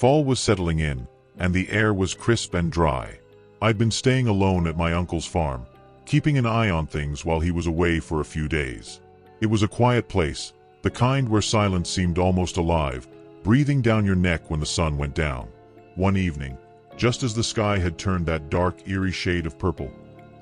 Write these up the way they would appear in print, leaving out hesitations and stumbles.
Fall was settling in, and the air was crisp and dry. I'd been staying alone at my uncle's farm, keeping an eye on things while he was away for a few days. It was a quiet place, the kind where silence seemed almost alive, breathing down your neck when the sun went down. One evening, just as the sky had turned that dark, eerie shade of purple,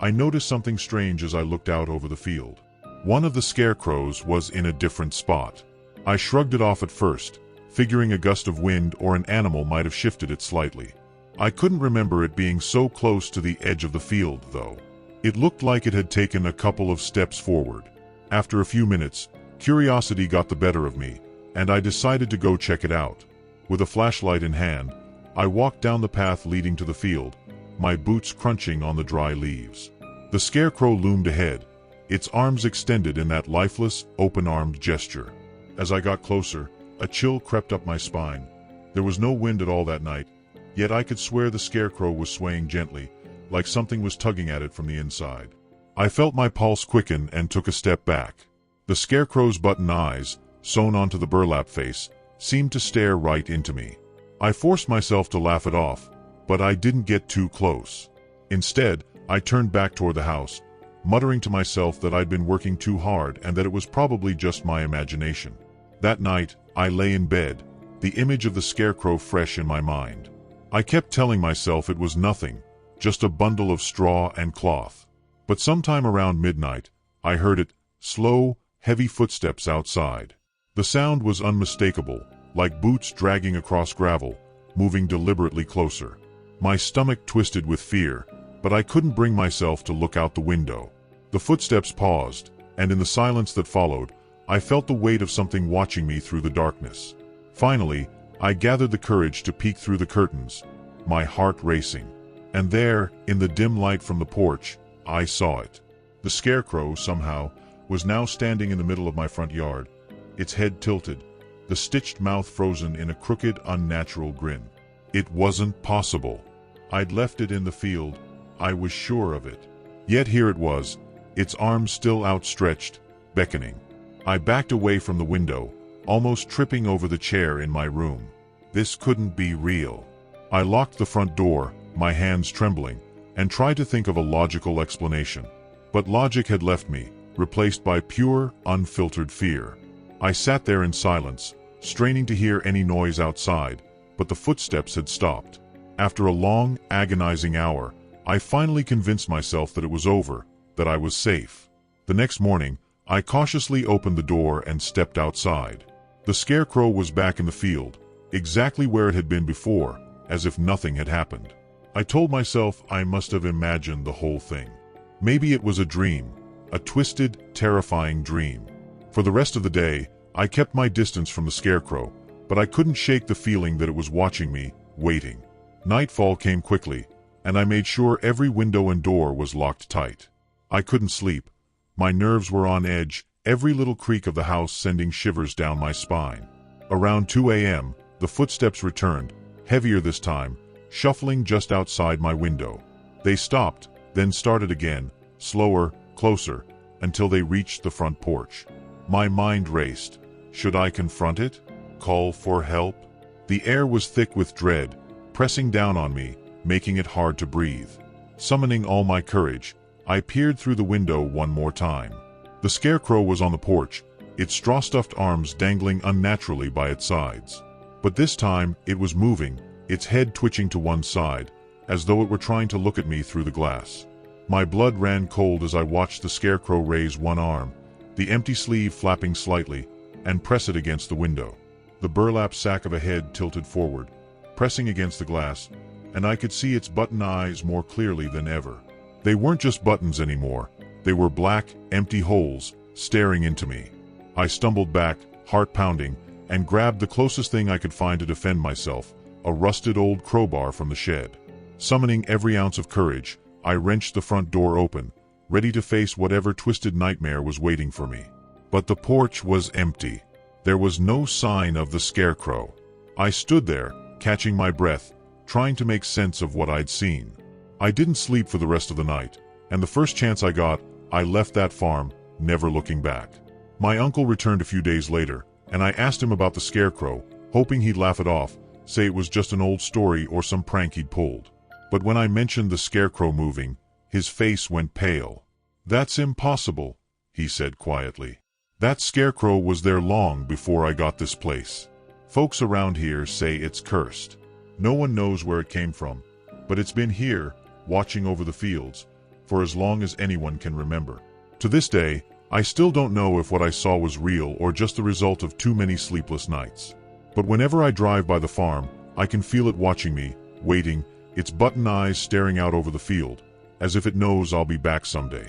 I noticed something strange as I looked out over the field. One of the scarecrows was in a different spot. I shrugged it off at first, figuring a gust of wind or an animal might have shifted it slightly. I couldn't remember it being so close to the edge of the field, though. It looked like it had taken a couple of steps forward. After a few minutes, curiosity got the better of me, and I decided to go check it out. With a flashlight in hand, I walked down the path leading to the field, my boots crunching on the dry leaves. The scarecrow loomed ahead, its arms extended in that lifeless, open-armed gesture. As I got closer, a chill crept up my spine. There was no wind at all that night, yet I could swear the scarecrow was swaying gently, like something was tugging at it from the inside. I felt my pulse quicken and took a step back. The scarecrow's button eyes, sewn onto the burlap face, seemed to stare right into me. I forced myself to laugh it off, but I didn't get too close. Instead, I turned back toward the house, muttering to myself that I'd been working too hard and that it was probably just my imagination. That night, I lay in bed, the image of the scarecrow fresh in my mind. I kept telling myself it was nothing, just a bundle of straw and cloth. But sometime around midnight, I heard it, slow, heavy footsteps outside. The sound was unmistakable, like boots dragging across gravel, moving deliberately closer. My stomach twisted with fear, but I couldn't bring myself to look out the window. The footsteps paused, and in the silence that followed, I felt the weight of something watching me through the darkness. Finally, I gathered the courage to peek through the curtains, my heart racing. And there, in the dim light from the porch, I saw it. The scarecrow, somehow, was now standing in the middle of my front yard, its head tilted, the stitched mouth frozen in a crooked, unnatural grin. It wasn't possible. I'd left it in the field, I was sure of it. Yet here it was, its arms still outstretched, beckoning. I backed away from the window, almost tripping over the chair in my room. This couldn't be real. I locked the front door, my hands trembling, and tried to think of a logical explanation. But logic had left me, replaced by pure, unfiltered fear. I sat there in silence, straining to hear any noise outside, but the footsteps had stopped. After a long, agonizing hour, I finally convinced myself that it was over, that I was safe. The next morning, I cautiously opened the door and stepped outside. The scarecrow was back in the field, exactly where it had been before, as if nothing had happened. I told myself I must have imagined the whole thing. Maybe it was a dream, a twisted, terrifying dream. For the rest of the day, I kept my distance from the scarecrow, but I couldn't shake the feeling that it was watching me, waiting. Nightfall came quickly, and I made sure every window and door was locked tight. I couldn't sleep. My nerves were on edge, every little creak of the house sending shivers down my spine. Around 2 a.m., the footsteps returned, heavier this time, shuffling just outside my window. They stopped, then started again, slower, closer, until they reached the front porch. My mind raced. Should I confront it? Call for help? The air was thick with dread, pressing down on me, making it hard to breathe. Summoning all my courage, I peered through the window one more time. The scarecrow was on the porch, its straw-stuffed arms dangling unnaturally by its sides. But this time, it was moving, its head twitching to one side, as though it were trying to look at me through the glass. My blood ran cold as I watched the scarecrow raise one arm, the empty sleeve flapping slightly, and press it against the window. The burlap sack of a head tilted forward, pressing against the glass, and I could see its button eyes more clearly than ever. They weren't just buttons anymore. They were black, empty holes, staring into me. I stumbled back, heart pounding, and grabbed the closest thing I could find to defend myself, a rusted old crowbar from the shed. Summoning every ounce of courage, I wrenched the front door open, ready to face whatever twisted nightmare was waiting for me. But the porch was empty. There was no sign of the scarecrow. I stood there, catching my breath, trying to make sense of what I'd seen. I didn't sleep for the rest of the night, and the first chance I got, I left that farm, never looking back. My uncle returned a few days later, and I asked him about the scarecrow, hoping he'd laugh it off, say it was just an old story or some prank he'd pulled. But when I mentioned the scarecrow moving, his face went pale. "That's impossible," he said quietly. "That scarecrow was there long before I got this place. Folks around here say it's cursed. No one knows where it came from, but it's been here, watching over the fields, for as long as anyone can remember. To this day, I still don't know if what I saw was real or just the result of too many sleepless nights. But whenever I drive by the farm, I can feel it watching me, waiting, its button eyes staring out over the field, as if it knows I'll be back someday."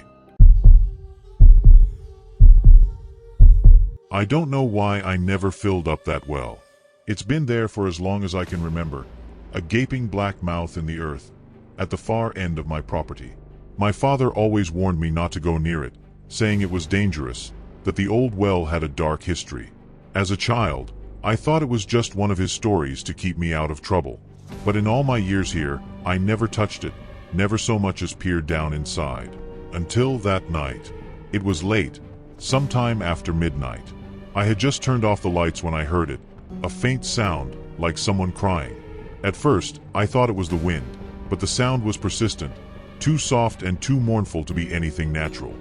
I don't know why I never filled up that well. It's been there for as long as I can remember, a gaping black mouth in the earth, at the far end of my property. My father always warned me not to go near it, saying it was dangerous, that the old well had a dark history. As a child, I thought it was just one of his stories to keep me out of trouble. But in all my years here, I never touched it, never so much as peered down inside. Until that night. It was late, sometime after midnight. I had just turned off the lights when I heard it, a faint sound, like someone crying. At first, I thought it was the wind, but the sound was persistent, too soft and too mournful to be anything natural.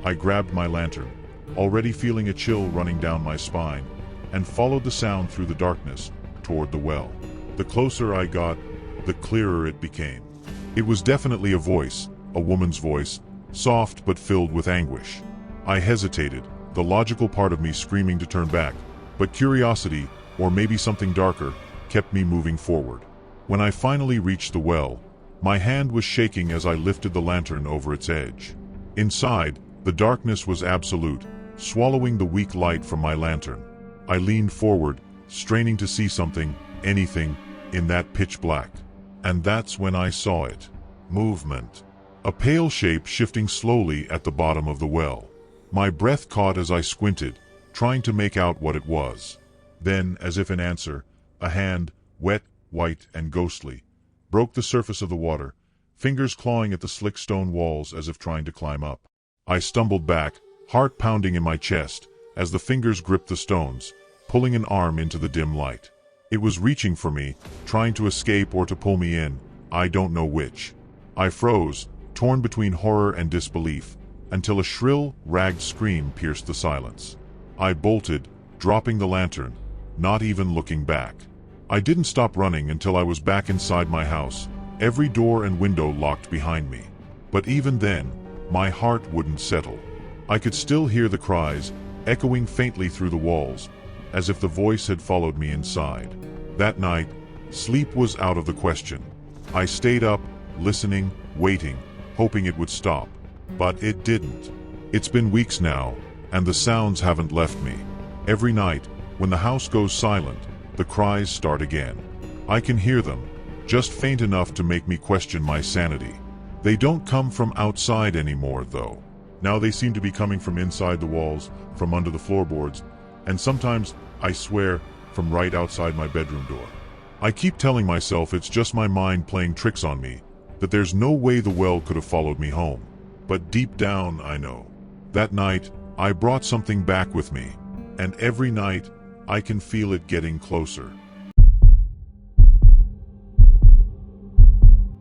I grabbed my lantern, already feeling a chill running down my spine, and followed the sound through the darkness, toward the well. The closer I got, the clearer it became. It was definitely a voice, a woman's voice, soft but filled with anguish. I hesitated, the logical part of me screaming to turn back, but curiosity, or maybe something darker, kept me moving forward. When I finally reached the well, my hand was shaking as I lifted the lantern over its edge. Inside, the darkness was absolute, swallowing the weak light from my lantern. I leaned forward, straining to see something, anything, in that pitch black. And that's when I saw it. Movement. A pale shape shifting slowly at the bottom of the well. My breath caught as I squinted, trying to make out what it was. Then, as if in answer, a hand, wet, white, and ghostly, broke the surface of the water, fingers clawing at the slick stone walls as if trying to climb up. I stumbled back, heart pounding in my chest, as the fingers gripped the stones, pulling an arm into the dim light. It was reaching for me, trying to escape or to pull me in, I don't know which. I froze, torn between horror and disbelief, until a shrill, ragged scream pierced the silence. I bolted, dropping the lantern, not even looking back. I didn't stop running until I was back inside my house, every door and window locked behind me. But even then, my heart wouldn't settle. I could still hear the cries, echoing faintly through the walls, as if the voice had followed me inside. That night, sleep was out of the question. I stayed up, listening, waiting, hoping it would stop. But it didn't. It's been weeks now, and the sounds haven't left me. Every night, when the house goes silent, the cries start again. I can hear them, just faint enough to make me question my sanity. They don't come from outside anymore, though. Now they seem to be coming from inside the walls, from under the floorboards, and sometimes, I swear, from right outside my bedroom door. I keep telling myself it's just my mind playing tricks on me, that there's no way the well could have followed me home. But deep down, I know. That night, I brought something back with me, and every night, I can feel it getting closer.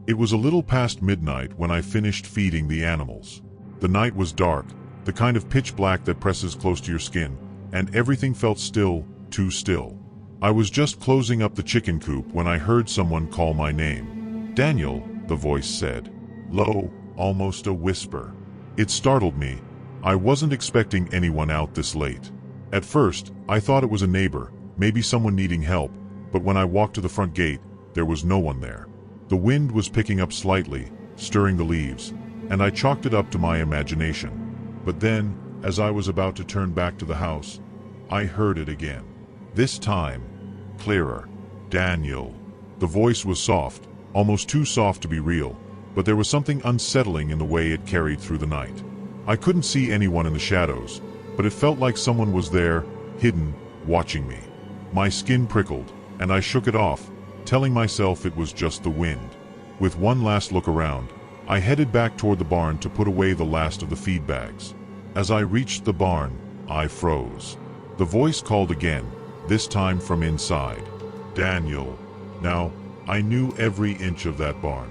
It was a little past midnight when I finished feeding the animals. The night was dark, the kind of pitch black that presses close to your skin, and everything felt still, too still. I was just closing up the chicken coop when I heard someone call my name. "Daniel," the voice said. Low, almost a whisper. It startled me. I wasn't expecting anyone out this late. At first, I thought it was a neighbor, maybe someone needing help, but when I walked to the front gate, there was no one there. The wind was picking up slightly, stirring the leaves, and I chalked it up to my imagination. But then, as I was about to turn back to the house, I heard it again. This time, clearer. "Daniel." The voice was soft, almost too soft to be real, but there was something unsettling in the way it carried through the night. I couldn't see anyone in the shadows, but it felt like someone was there, hidden, watching me. My skin prickled, and I shook it off, telling myself it was just the wind. With one last look around, I headed back toward the barn to put away the last of the feed bags. As I reached the barn, I froze. The voice called again, this time from inside. "Daniel." Now, I knew every inch of that barn.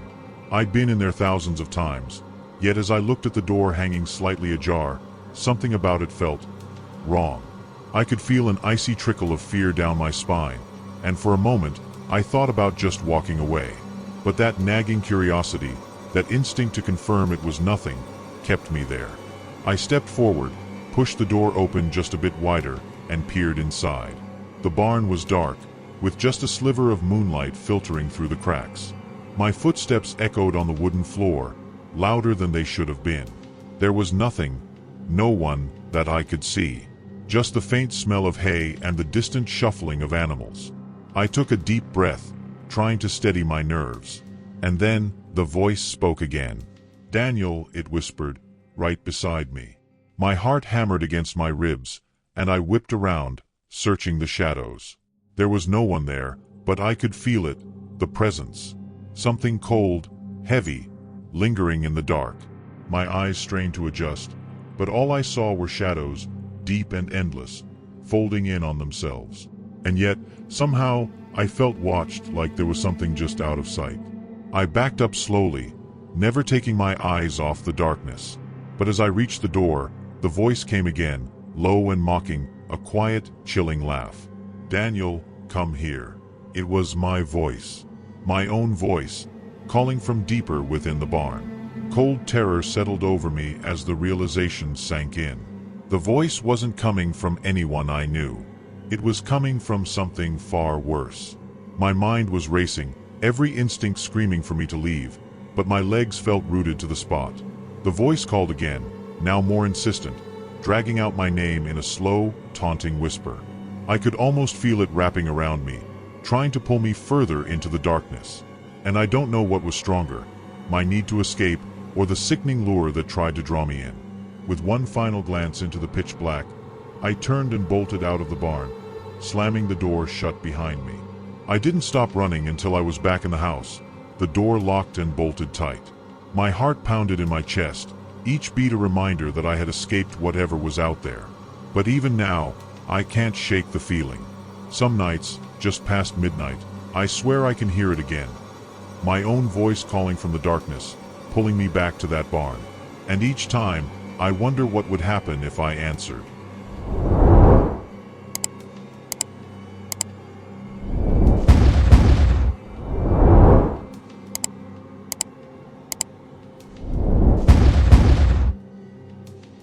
I'd been in there thousands of times, yet as I looked at the door hanging slightly ajar, something about it felt wrong. I could feel an icy trickle of fear down my spine, and for a moment, I thought about just walking away. But that nagging curiosity, that instinct to confirm it was nothing, kept me there. I stepped forward, pushed the door open just a bit wider, and peered inside. The barn was dark, with just a sliver of moonlight filtering through the cracks. My footsteps echoed on the wooden floor, louder than they should have been. There was nothing, no one, that I could see. Just the faint smell of hay and the distant shuffling of animals. I took a deep breath, trying to steady my nerves. And then, the voice spoke again. "Daniel," it whispered, right beside me. My heart hammered against my ribs, and I whipped around, searching the shadows. There was no one there, but I could feel it, the presence. Something cold, heavy, lingering in the dark. My eyes strained to adjust, but all I saw were shadows, deep and endless, folding in on themselves. And yet, somehow, I felt watched, like there was something just out of sight. I backed up slowly, never taking my eyes off the darkness. But as I reached the door, the voice came again, low and mocking, a quiet, chilling laugh. "Daniel, come here." It was my voice. My own voice, calling from deeper within the barn. Cold terror settled over me as the realization sank in. The voice wasn't coming from anyone I knew. It was coming from something far worse. My mind was racing, every instinct screaming for me to leave, but my legs felt rooted to the spot. The voice called again, now more insistent, dragging out my name in a slow, taunting whisper. I could almost feel it wrapping around me, trying to pull me further into the darkness. And I don't know what was stronger, my need to escape or the sickening lure that tried to draw me in. With one final glance into the pitch black, I turned and bolted out of the barn, slamming the door shut behind me. I didn't stop running until I was back in the house, the door locked and bolted tight. My heart pounded in my chest, each beat a reminder that I had escaped whatever was out there. But even now, I can't shake the feeling. Some nights, just past midnight, I swear I can hear it again. My own voice calling from the darkness, pulling me back to that barn. And each time, I wonder what would happen if I answered.